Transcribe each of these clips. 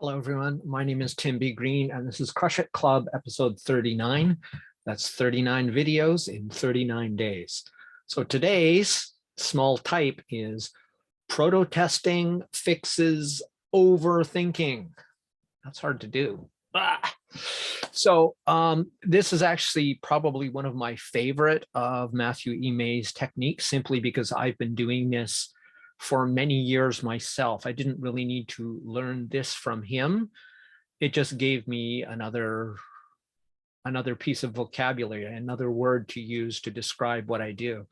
Hello, everyone. My name is Tim B. Green, and this is Crush It Club episode 39. That's 39 videos in 39 days. So today's small type is proto-testing fixes overthinking. That's hard to do. So this is actually probably one of my favorite of Matthew E. May's techniques, simply because I've been doing this for many years myself. I didn't really need to learn this from him. It just gave me another piece of vocabulary, another word to use to describe what I do.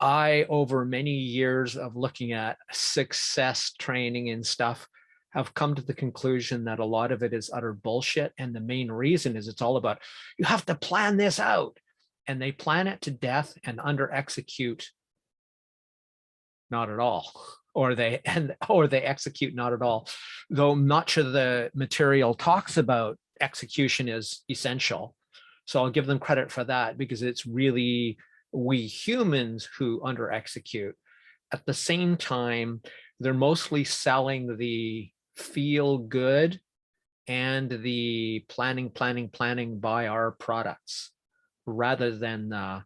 Over many years of looking at success training and stuff, have come to the conclusion that a lot of it is utter bullshit. And the main reason is it's all about, you have to plan this out. And they plan it to death and under execute not at all, or they execute not at all, though much of the material talks about execution is essential. So I'll give them credit for that, because it's really we humans who under execute. At the same time, they're mostly selling the feel good and the planning by our products, rather than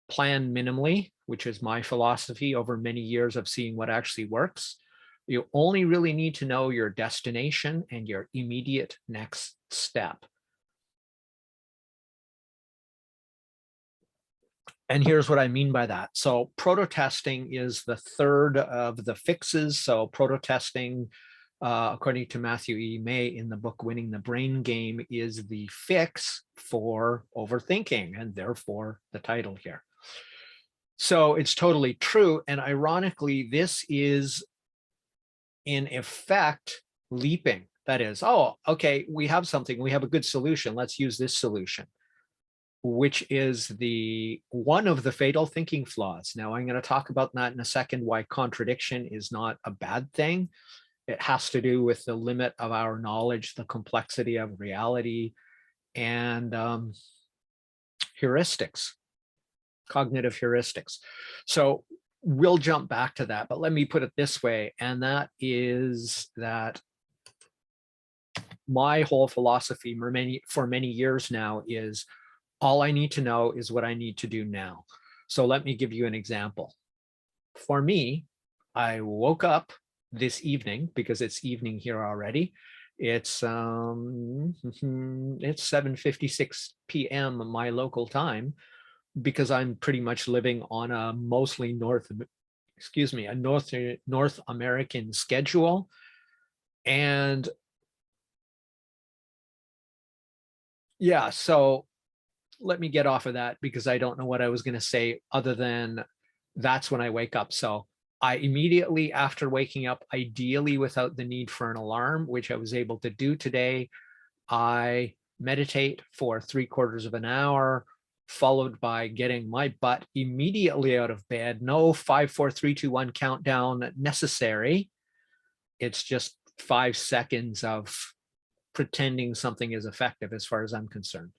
plan minimally, which is my philosophy over many years of seeing what actually works. You only really need to know your destination and your immediate next step. And here's what I mean by that. So proto-testing is the third of the fixes. So proto-testing, according to Matthew E. May in the book Winning the Brain Game, is the fix for overthinking, and therefore the title here. So it's totally true. And ironically, this is in effect leaping. That is, oh, okay, we have something, we have a good solution, let's use this solution, which is one of the fatal thinking flaws. Now, I'm going to talk about that in a second, why contradiction is not a bad thing. It has to do with the limit of our knowledge, the complexity of reality, and heuristics. Cognitive heuristics. So we'll jump back to that, but let me put it this way, and that is that my whole philosophy for many years now is all I need to know is what I need to do now. So let me give you an example. For me, I woke up this evening, because it's evening here already. It's 7:56 p.m. my local time, because I'm pretty much living on a mostly North American schedule. And yeah, so let me get off of that, because I don't know what I was going to say other than that's when I wake up. So I immediately, after waking up, ideally without the need for an alarm, which I was able to do today, I meditate for 3/4 of an hour, followed by getting my butt immediately out of bed. No 5, 4, 3, 2, 1 countdown necessary. It's just 5 seconds of pretending something is effective as far as I'm concerned.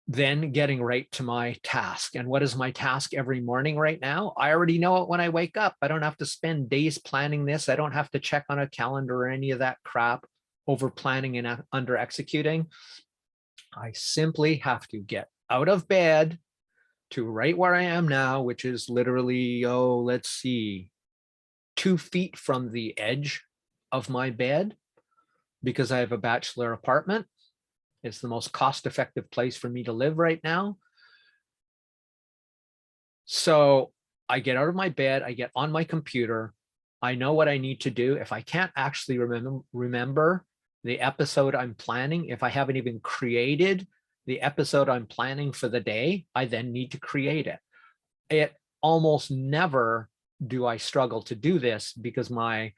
Then getting right to my task. And what is my task every morning right now? I already know it when I wake up. I don't have to spend days planning this. I don't have to check on a calendar or any of that crap, over planning and under executing. I simply have to get out of bed to right where I am now, which is literally, let's see, 2 feet from the edge of my bed, because I have a bachelor apartment. It's the most cost-effective place for me to live right now. So I get out of my bed, I get on my computer, I know what I need to do. If I can't actually remember the episode I'm planning, if I haven't even created the episode I'm planning for the day, I then need to create it. It almost never do I struggle to do this, because my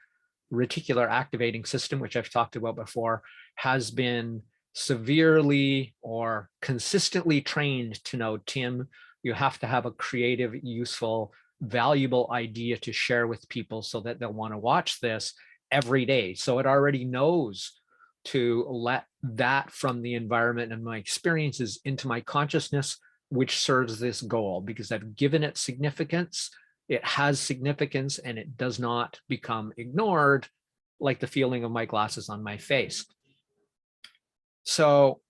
reticular activating system, which I've talked about before, has been severely or consistently trained to know, Tim, you have to have a creative, useful, valuable idea to share with people so that they'll want to watch this every day. So it already knows to let that from the environment and my experiences into my consciousness, which serves this goal, because I've given it significance it has significance and it does not become ignored, like the feeling of my glasses on my face. So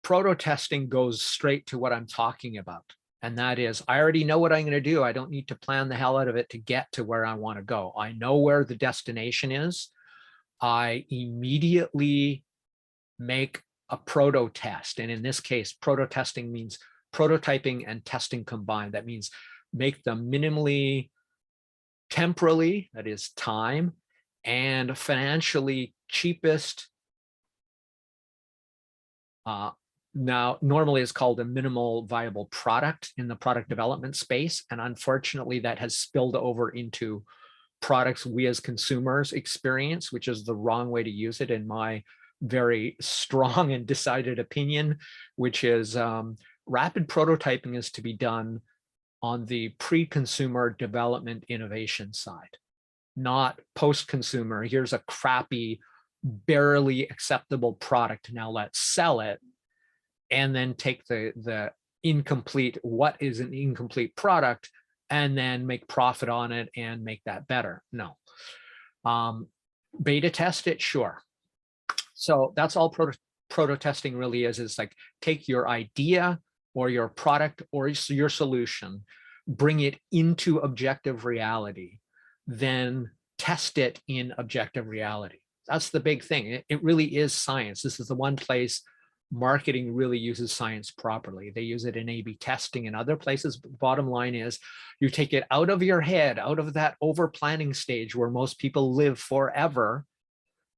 proto-testing goes straight to what I'm talking about. And that is, I already know what I'm going to do. I don't need to plan the hell out of it to get to where I want to go. I know where the destination is. I immediately make a proto-test. And in this case, proto-testing means prototyping and testing combined. That means make them minimally temporally, that is time, and financially cheapest. Now, normally it's called a minimal viable product in the product development space. And unfortunately, that has spilled over into products we as consumers experience, which is the wrong way to use it in my very strong and decided opinion, which is rapid prototyping is to be done on the pre-consumer development innovation side, not post-consumer. Here's a crappy, barely acceptable product. Now let's sell it. And then take the incomplete, what is an incomplete product, and then make profit on it and make that better. No. Beta test it, sure. So that's all proto testing really is. It's like take your idea or your product or your solution, bring it into objective reality, then test it in objective reality. That's the big thing. It really is science. This is the one place marketing really uses science properly. They use it in A/B testing and other places. But the bottom line is you take it out of your head, out of that over planning stage where most people live forever.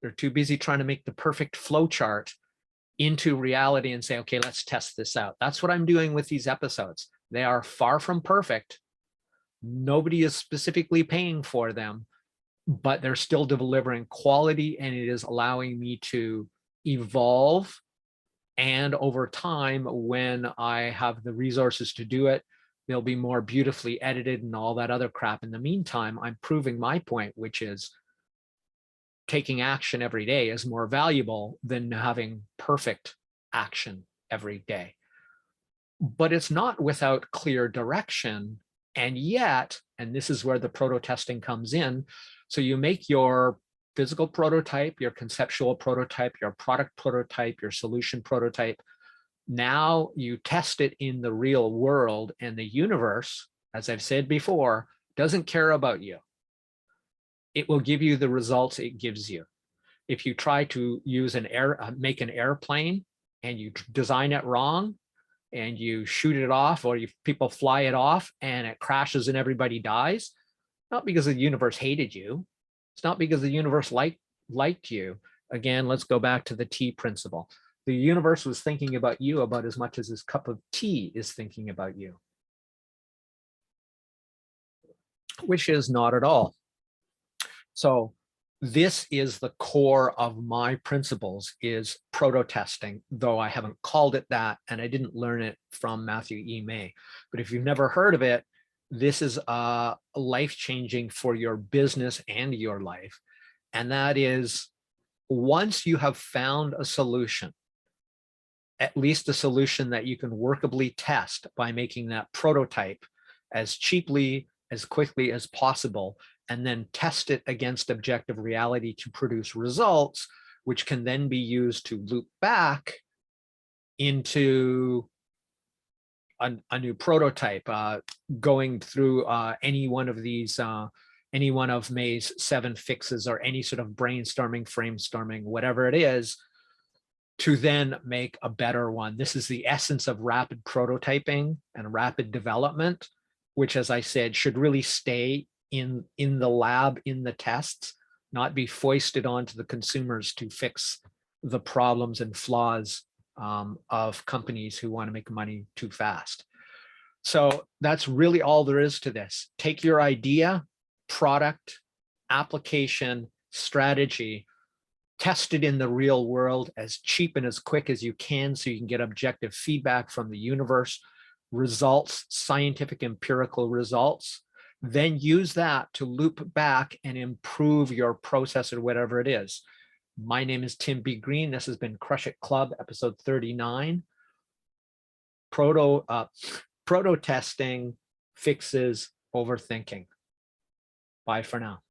They're too busy trying to make the perfect flow chart into reality and say, okay, let's test this out. That's what I'm doing with these episodes. They are far from perfect. Nobody is specifically paying for them, but they're still delivering quality, and it is allowing me to evolve. And over time, when I have the resources to do it, they'll be more beautifully edited and all that other crap. In the meantime, I'm proving my point, which is taking action every day is more valuable than having perfect action every day. But it's not without clear direction. And yet, and this is where the proto-testing comes in. So you make your physical prototype, your conceptual prototype, your product prototype, your solution prototype. Now you test it in the real world, and the universe, as I've said before, doesn't care about you. It will give you the results it gives you. If you try to use make an airplane and you design it wrong and you shoot it off, or people fly it off and it crashes and everybody dies, not because the universe hated you. It's not because the universe liked you. Again, let's go back to the tea principle. The universe was thinking about you about as much as this cup of tea is thinking about you, which is not at all. So this is the core of my principles, is proto-testing, though I haven't called it that, and I didn't learn it from Matthew E. May. But if you've never heard of it, this is life-changing for your business and your life. And that is, once you have found a solution, at least a solution that you can workably test by making that prototype as cheaply, as quickly as possible, and then test it against objective reality to produce results, which can then be used to loop back into a new prototype, going through any one of these, any one of May's 7 fixes, or any sort of brainstorming, framestorming, whatever it is, to then make a better one. This is the essence of rapid prototyping and rapid development, which, as I said, should really stay in the lab, in the tests, not be foisted onto the consumers to fix the problems and flaws of companies who want to make money too fast. So that's really all there is to this. Take your idea, product, application, strategy, test it in the real world as cheap and as quick as you can so you can get objective feedback from the universe, results, scientific empirical results. Then use that to loop back and improve your process or whatever it is. My name is Tim B. Green. This has been Crush It Club, episode 39. Proto testing fixes overthinking. Bye for now.